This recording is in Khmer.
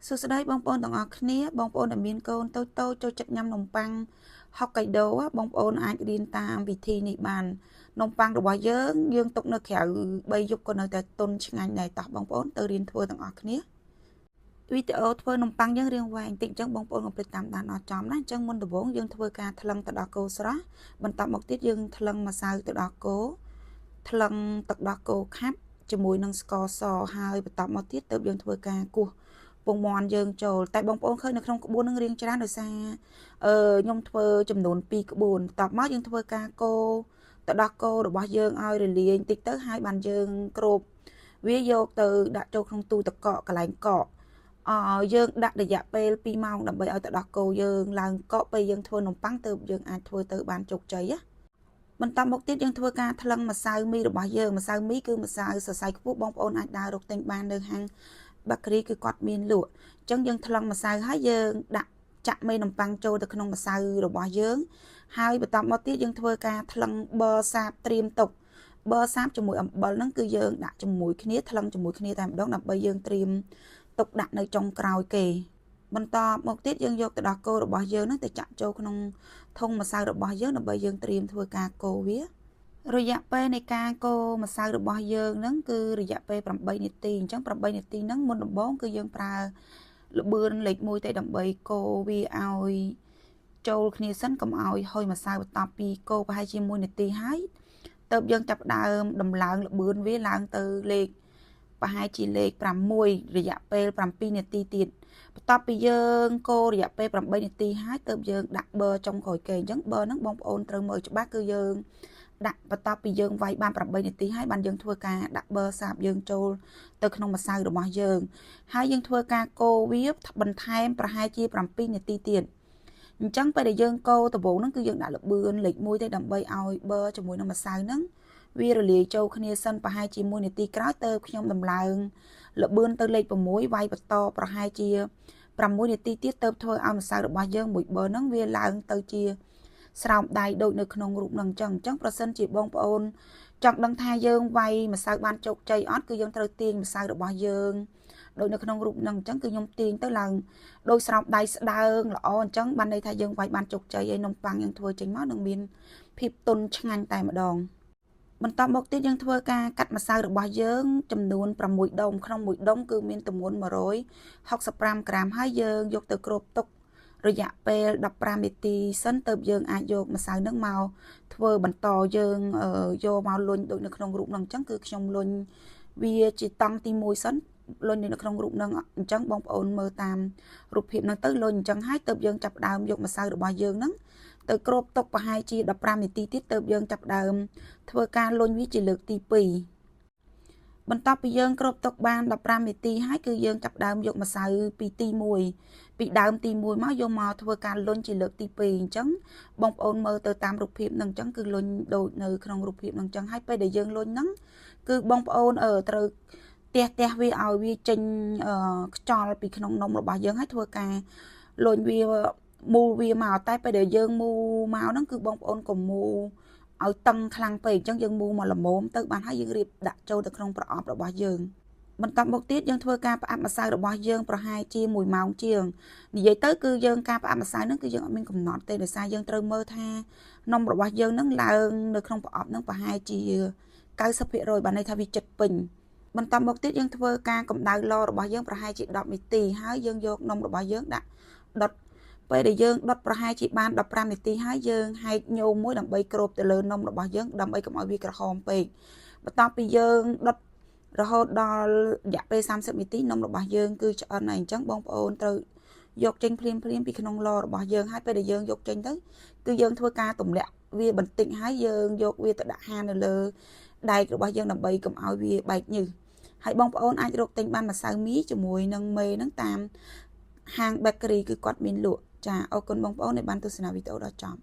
សួស្តីបងប្អូនទាំងអស់គ្នាបងប្អូនដែលមានកូនតូចចូលចិត្តញ៉ាំនំប៉័ងហុកកាយដូបងប្អូនអាចរៀនតាមវិធីនេះបាននំប៉័ងរបស់យើងទុកនៅក្រៅ3យប់ក៏នៅតែទន់ឆ្ងាញ់ដែរតោះបងប្អូនទៅរៀនធ្វើទាំងអស់គ្នាវីដេអូធ្វើនំប៉័ងយើងរៀងវែងតិចអញ្ចឹងបងប្អូនកុំភ្លេចតាមដានអត់ចំណាអញ្ចឹងមុនដំបូងយើងធ្វើការថ្លឹងទឹកដោះគោស្រស់បន្ទាប់មកទៀតយើងថ្លឹងម្សៅទឹកដោះគោថ្លឹងទឹកដោះគោខាប់ជាមួយនឹងស្ករសហើយបន្ទាប់មកទៀតទើបយើងធ្វើការគោះពងមាន់យើងចូលតែបងប្អូនឃើញនៅក្នុងក្បួននឹងរៀងច្រើនដោយសារខ្ញុំធ្វើចំនួន2ក្បួនបន្ទាប់មកយើងធ្វើការកូរទឹកដោះគោរបស់យើងឲ្យរលាយតិចទៅហើយបានយើងគ្របវាយកទៅដាក់ចូលក្នុងទូទឹកកកកន្លែងកកយើងដាក់រយៈពេល2ម៉ោងដើម្បីឲ្យទឹកដោះគោយើងឡើងកកពេលយើងធ្វើនំប៉័ងទើបយើងអាចធ្វើទៅបានជោគជ័យណាបន្តមកទៀតយើងធ្វើការថ្លឹងម្សៅមីរបស់យើងម្សៅមីគឺម្សៅសរសៃខ្ពស់បងប្អូនអាចដើររកទិញបាននៅហាងបាការីគឺគាត់មានលក់អញ្ចឹងយើងថ្លឹងម្សៅហើយយើងដាក់ចាក់មេនំប៉័ងចូលទៅក្នុងម្សៅរបស់យើងហើយបន្តមកទៀតយើងធ្វើការថ្លឹងប័រសាបត្រៀមទុកប័រសាបជាមួយអំបិលហ្នឹងគឺយើងដាក់ជាមួយគ្នាថ្លឹងជាមួយគ្នាតែម្ដងដើម្បីយើងត្រៀមទុកដាក់នៅចុងក្រោយគេបន្តមកទៀតយើងយកទឹកដោះគោរបស់យើងហ្នឹងទៅចាក់ចូលក្នុងធុងម្សៅរបស់យើងដើម្បីយើងត្រៀមធ្វើការកូរវារយៈពេលនៃការកូរម្សៅរបស់យើងហ្នឹងគឺរយៈពេល8នាទីអញ្ចឹង8នាទីហ្នឹងមុនដំបូងគឺយើងប្រើល្បឿនលេខ1ទៅដើម្បីកូរវាឲ្យចូលគ្នាសិនកុំឲ្យហុយម្សៅបន្ទាប់ពីកូរប្រហែលជា1នាទីហើយទើបយើងចាប់ដើមដំឡើងល្បឿនវាឡើងទៅលេខប្រហែលជាលេខ6រយៈពេល7នាទីទៀតបន្ទាប់ពីយើងកូររយៈពេល8នាទីហើយទើបយើងដាក់ប័រចុងក្រោយគេអញ្ចឹងប័រហ្នឹងបងប្អូនត្រូវមើលច្បាស់គឺយើងដាក់បន្ទាប់ពីយើងវាយបាន8នាទីហើយបានយើងធ្វើការដាក់ប័រសាបយើងចូលទៅក្នុងម្សៅរបស់យើងហើយយើងធ្វើការកូរវាបន្ថែមប្រហែលជា7នាទីទៀតអញ្ចឹងពេលដែលយើងកូរដំបូងហ្នឹងគឺយើងដាក់ល្បឿនលេខ1ទៅដើម្បីឲ្យប័រជាមួយនឹងម្សៅហ្នឹងវារលាយចូលគ្នាសិនប្រហែលជា1នាទីក្រោយទៅខ្ញុំដំឡើងល្បឿនទៅលេខ6វាយបន្តប្រហែលជា6នាទីទៀតទៅធ្វើឲ្យម្សៅរបស់យើងមួយប័រហ្នឹងវាឡើងទៅជាស្រោមដៃដូចនៅក្នុងរូបនឹងអញ្ចឹងប្រសិនជាបងប្អូនចង់ដឹងថាយើងវាយម្សៅបានជោគជ័យអត់គឺយើងត្រូវទាញម្សៅរបស់យើងដូចនៅក្នុងរូបនឹងអញ្ចឹងគឺខ្ញុំទាញទៅឡើងដូចស្រោមដៃស្ដើងល្អអញ្ចឹងបានន័យថាយើងវាយបានជោគជ័យហើយនំប៉័ងយើងធ្វើចេញមកនឹងមានភាពទន់ឆ្ងាញ់តែម្ដងបន្តមកទៀតយើងធ្វើការកាត់ម្សៅរបស់យើងចំនួន6ដុំក្នុង1ដុំគឺមានទម្ងន់165ក្រាមហើយយើងយកទៅគ្របទុករយៈពេល15នាទីសិនទៅយើងអាចយកម្សៅនឹងមកធ្វើបន្តយើងយកមកលុញដូចនៅក្នុងរូបនឹងអញ្ចឹងគឺខ្ញុំលុញវាជាតង់ទី1សិនលុញនៅក្នុងរូបនឹងអញ្ចឹងបងប្អូនមើលតាមរូបភាពហ្នឹងទៅលុញអញ្ចឹងហើយទៅយើងចាប់ដើមយកម្សៅរបស់យើងហ្នឹងទៅគ្របទុកប្រហែលជា15នាទីទៀតទៅយើងចាប់ដើមធ្វើការលុញវាជាលើកទី2បន្ទាប់ពីយើងគ្របទុកបាន15នាទីហើយគឺយើងចាប់ដើមយកម្សៅពីទី1ពីដើមទី1មកយកមកធ្វើការលុញជាលើកទី2អញ្ចឹងបងប្អូនមើលទៅតាមរូបភាពហ្នឹងអញ្ចឹងគឺលុញដូចនៅក្នុងរូបភាពហ្នឹងអញ្ចឹងហើយពេលដែលយើងលុញហ្នឹងគឺបងប្អូនត្រូវទះវាឲ្យវាចេញខ្យល់ពីក្នុងនំរបស់យើងហើយធ្វើការលុញវាមូលវាមកតែពេលដែលយើងមូលមកហ្នឹងគឺបងប្អូនកុំមូលឲ្យតឹងខ្លាំងពេកអញ្ចឹងយើងមូលមកល្មមទៅបានហើយយើងរៀបដាក់ចូលទៅក្នុងប្រអប់របស់យើងបន្តមកទៀតយើងធ្វើការផ្អាប់ម្សៅរបស់យើងប្រហែលជា1ម៉ោងជាងនិយាយទៅគឺយើងការផ្អាប់ម្សៅហ្នឹងគឺយើងអត់មានកំណត់ទេដោយសារយើងត្រូវមើលថានំរបស់យើងហ្នឹងឡើងនៅក្នុងប្រអប់ហ្នឹងប្រហែលជា90%បានន័យថាវាជិតពេញបន្តមកទៀតយើងធ្វើការកម្ដៅឡរបស់យើងប្រហែលជា10នាទីហើយយើងយកនំរបស់យើងដាក់ដុតពេលដែលយើងដុតប្រហែលជាបាន15នាទីហើយយើងហែកញោមមួយដើម្បីគ្របទៅលើនំរបស់យើងដើម្បីកុំឲ្យវាក្រហមពេកបន្ទាប់ពីយើងដុតរហូតដល់រយៈពេល30នាទីនំរបស់យើងគឺឆ្អិនហើយអញ្ចឹងបងប្អូនត្រូវយកចេញភ្លាមពីក្នុងឡរបស់យើងហើយពេលដែលយើងយកចេញទៅគឺយើងធ្វើការទម្លាក់វាបន្តិចហើយយើងយកវាទៅដាក់ហាលនៅលើដែករបស់យើងដើម្បីកុំឲ្យវាបែកញើសហើយបងប្អូនអាចរកទិញបានម្សៅមីជាមួយនឹងមេហ្នឹងតាមហាង bakery គឺគាត់មានលក់ចាអរគុណបងប្អូនដែលបានទស្សនាវីដេអូដល់ចប់